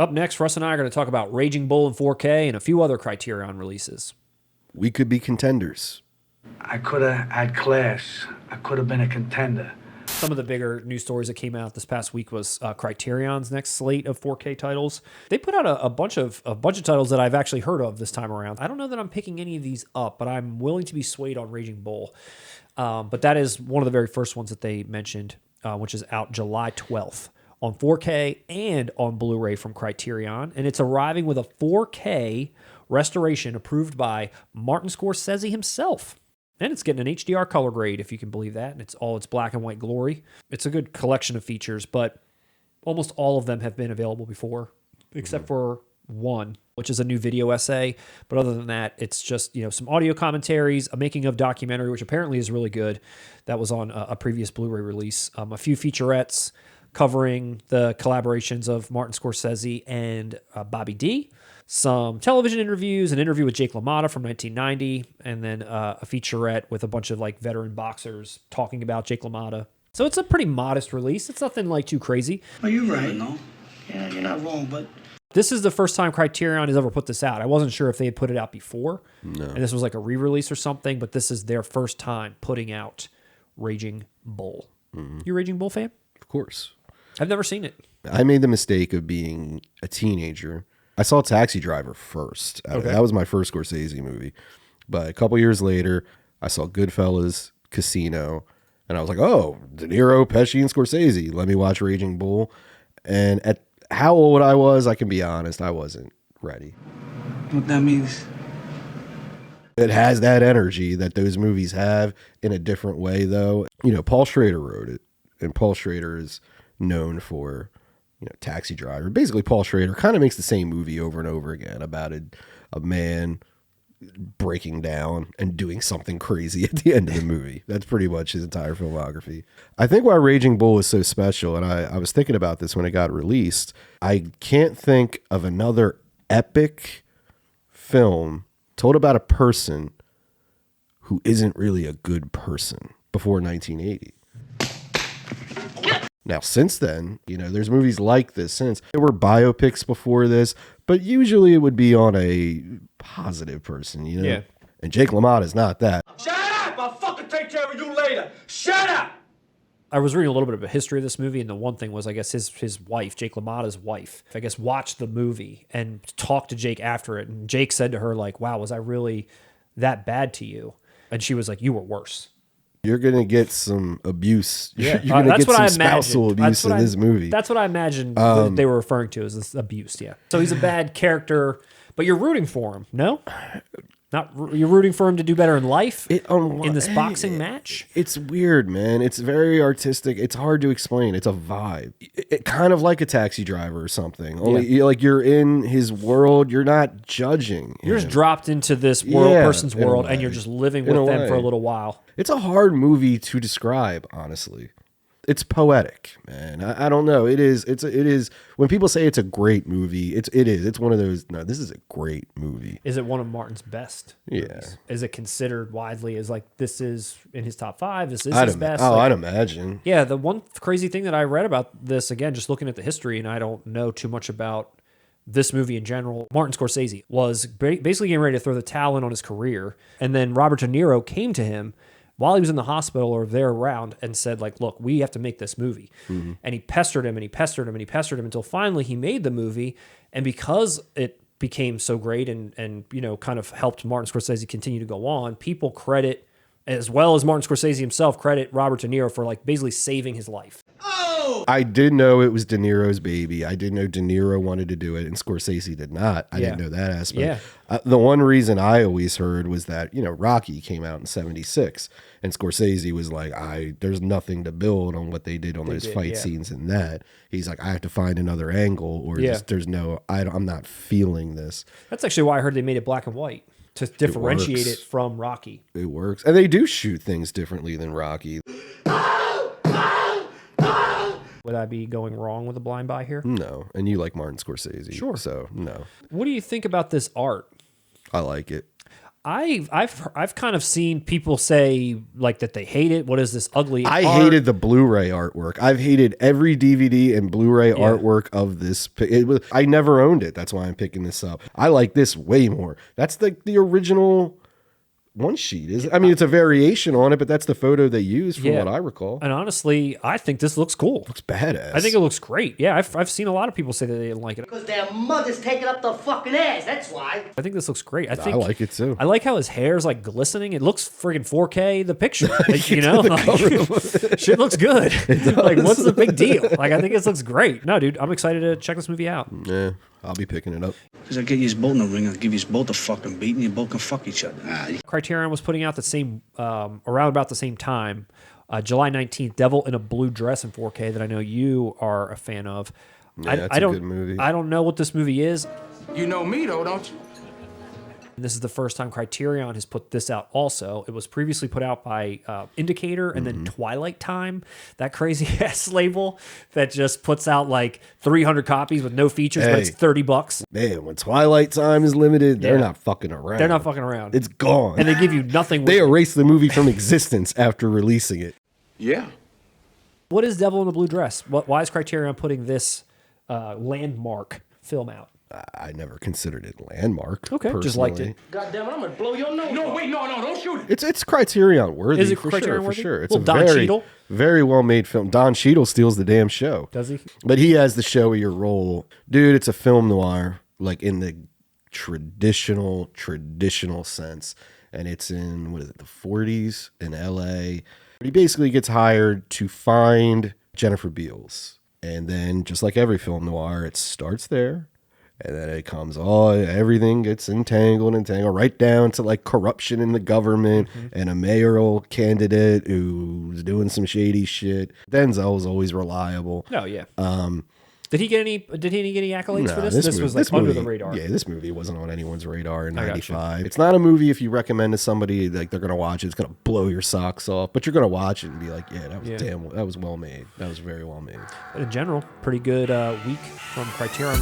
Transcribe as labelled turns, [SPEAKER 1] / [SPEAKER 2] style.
[SPEAKER 1] Up next, Russ and I are going to talk about Raging Bull in 4K and a few other Criterion releases.
[SPEAKER 2] We could be contenders.
[SPEAKER 3] I could have had class. I could have been a contender.
[SPEAKER 1] Some of the bigger news stories that came out this past week was Criterion's next slate of 4K titles. They put out a bunch of titles that I've actually heard of this time around. I don't know that I'm picking any of these up, but I'm willing to be swayed on Raging Bull. But that is one of the very first ones that they mentioned, which is out July 12th on 4K and on Blu-ray from Criterion. And it's arriving with a 4K restoration approved by Martin Scorsese himself. And it's getting an HDR color grade, if you can believe that. And it's black and white glory. It's a good collection of features, but almost all of them have been available before, except for one, which is a new video essay. But other than that, it's just, some audio commentaries, a making of documentary, which apparently is really good. That was on a previous Blu-ray release. A few featurettes covering the collaborations of Martin Scorsese and Bobby D. Some television interviews, an interview with Jake LaMotta from 1990, and then a featurette with a bunch of veteran boxers talking about Jake LaMotta. So it's a pretty modest release. It's nothing too crazy.
[SPEAKER 3] Oh, you're right. No, yeah, you're not wrong, but
[SPEAKER 1] this is the first time Criterion has ever put this out. I wasn't sure if they had put it out before, and this was a re-release or something, but this is their first time putting out Raging Bull. Mm-hmm. You a Raging Bull fan?
[SPEAKER 2] Of course.
[SPEAKER 1] I've never seen it.
[SPEAKER 2] I made the mistake of being a teenager. I saw Taxi Driver first.
[SPEAKER 1] Okay.
[SPEAKER 2] That was my first Scorsese movie. But a couple years later, I saw Goodfellas, Casino, and I was like, oh, DeNiro, Pesci, and Scorsese. Let me watch Raging Bull. And at how old I was, I can be honest, I wasn't ready.
[SPEAKER 3] what that means?
[SPEAKER 2] It has that energy that those movies have in a different way, though. Paul Schrader wrote it, and Paul Schrader is known for Taxi Driver. Basically, Paul Schrader kind of makes the same movie over and over again about a man breaking down and doing something crazy at the end of the movie. That's pretty much his entire filmography. I think why Raging Bull is so special, and I was thinking about this when it got released, I can't think of another epic film told about a person who isn't really a good person before 1980. Now, since then, there's movies like this since. There were biopics before this, but usually it would be on a positive person,
[SPEAKER 1] Yeah.
[SPEAKER 2] And Jake LaMotta is not that.
[SPEAKER 4] Shut up! I'll fucking take care of you later! Shut up!
[SPEAKER 1] I was reading a little bit of a history of this movie, and the one thing was, I guess, his wife, Jake LaMotta's wife, watched the movie and talked to Jake after it. And Jake said to her, wow, was I really that bad to you? And she was like, you were worse.
[SPEAKER 2] You're going to get some abuse.
[SPEAKER 1] Yeah.
[SPEAKER 2] You're going to get some spousal abuse in this movie.
[SPEAKER 1] That's what I imagined that they were referring to as this abuse, yeah. So he's a bad character, but you're rooting for him, no? You're rooting for him to do better in life in this boxing match?
[SPEAKER 2] It's weird, man. It's very artistic. It's hard to explain. It's a vibe. It kind of like a Taxi Driver or something. Only you're in his world. You're not judging.
[SPEAKER 1] You're just dropped into this person's world, and you're just living with them for a little while.
[SPEAKER 2] It's a hard movie to describe, honestly. It's poetic, man. I don't know. It is. It is. When people say it's a great movie, it is. It's one of those. No, this is a great movie.
[SPEAKER 1] Is it one of Martin's best?
[SPEAKER 2] Yeah.
[SPEAKER 1] Movies? Is it considered widely as this is in his top 5? This is his best.
[SPEAKER 2] Oh, I'd imagine.
[SPEAKER 1] Yeah. The one crazy thing that I read about this, again, just looking at the history, and I don't know too much about this movie in general, Martin Scorsese was basically getting ready to throw the towel in on his career, and then Robert De Niro came to him while he was in the hospital or there around and said, look, we have to make this movie. Mm-hmm. And he pestered him and he pestered him and he pestered him until finally he made the movie. And because it became so great and kind of helped Martin Scorsese continue to go on, people credit, as well as Martin Scorsese himself, credit Robert De Niro for basically saving his life.
[SPEAKER 4] Oh!
[SPEAKER 2] I did know it was De Niro's baby. I did know De Niro wanted to do it and Scorsese did not. I didn't know that aspect.
[SPEAKER 1] Yeah.
[SPEAKER 2] The one reason I always heard was that, Rocky came out in 1976 and Scorsese was like, there's nothing to build on what they did on those fight scenes in that. He's like, I have to find another angle or there's no, I'm not feeling this.
[SPEAKER 1] That's actually why I heard they made it black and white, to differentiate it from Rocky.
[SPEAKER 2] It works. And they do shoot things differently than Rocky.
[SPEAKER 1] Would I be going wrong with a blind buy here?
[SPEAKER 2] No. And you like Martin Scorsese.
[SPEAKER 1] Sure.
[SPEAKER 2] So, no.
[SPEAKER 1] What do you think about this art?
[SPEAKER 2] I like it.
[SPEAKER 1] I've kind of seen people say like that they hate it. What is this ugly?
[SPEAKER 2] I
[SPEAKER 1] art?
[SPEAKER 2] hated the Blu-ray artwork. I've hated every DVD and Blu-ray artwork of this. I never owned it. That's why I'm picking this up. I like this way more. That's the original one sheet. I mean, it's a variation on it, but that's the photo they used from what I recall.
[SPEAKER 1] And honestly, I think this looks cool.
[SPEAKER 2] Looks badass.
[SPEAKER 1] I think it looks great. Yeah, I've seen a lot of people say that they didn't like it.
[SPEAKER 5] Because their mother's taking up the fucking ass, that's why.
[SPEAKER 1] I think this looks great. I
[SPEAKER 2] like it too.
[SPEAKER 1] I like how his hair's like glistening. It looks friggin' 4K, the picture. Like, you know, like, shit looks good. Like, what's the big deal? Like, I think this looks great. No, dude, I'm excited to check this movie out.
[SPEAKER 2] Yeah, I'll be picking it up.
[SPEAKER 6] Because I get you both in the ring, I'll give you both a fucking beat, and you both can fuck each other.
[SPEAKER 1] Criterion was putting out the same, around about the same time, July 19th, Devil in a Blue Dress in 4K that I know you are a fan of.
[SPEAKER 2] Yeah, that's a good movie.
[SPEAKER 1] I don't know what this movie is.
[SPEAKER 4] You know me, though, don't you?
[SPEAKER 1] And this is the first time Criterion has put this out also. It was previously put out by Indicator and then Twilight Time, that crazy ass label that just puts out like 300 copies with no features, but it's $30.
[SPEAKER 2] Man, when Twilight Time is limited, they're not fucking around.
[SPEAKER 1] They're not fucking around.
[SPEAKER 2] It's gone.
[SPEAKER 1] And they give you nothing.
[SPEAKER 2] They erase the movie from existence after releasing it.
[SPEAKER 4] Yeah.
[SPEAKER 1] What is Devil in a Blue Dress? Why is Criterion putting this landmark film out?
[SPEAKER 2] I never considered it landmark.
[SPEAKER 1] Okay,
[SPEAKER 2] personally.
[SPEAKER 1] just liked it.
[SPEAKER 5] God damn it, I'm gonna blow your nose.
[SPEAKER 4] No, wait, no, don't shoot it.
[SPEAKER 2] It's Criterion worthy.
[SPEAKER 1] Is it
[SPEAKER 2] for
[SPEAKER 1] Criterion
[SPEAKER 2] sure,
[SPEAKER 1] worthy?
[SPEAKER 2] For sure. It's
[SPEAKER 1] Well,
[SPEAKER 2] a
[SPEAKER 1] Don
[SPEAKER 2] very,
[SPEAKER 1] Cheadle?
[SPEAKER 2] very well made film. Don Cheadle steals the damn show.
[SPEAKER 1] Does he?
[SPEAKER 2] But he has the showier role. Dude, it's a film noir, like in the traditional sense. And it's in, what is it, the 40s in LA. He basically gets hired to find Jennifer Beals. And then, just like every film noir, it starts there. And then it comes, everything gets entangled, right down to like corruption in the government and a mayoral candidate who's doing some shady shit. Denzel's always reliable.
[SPEAKER 1] Oh, yeah. Did he get any accolades for this? This was like under the radar.
[SPEAKER 2] Yeah, this movie wasn't on anyone's radar in 95. It's not a movie if you recommend to somebody, like they're going to watch it, it's going to blow your socks off. But you're going to watch it and be like, that was well made. That was very well made.
[SPEAKER 1] But in general, pretty good week from Criterion.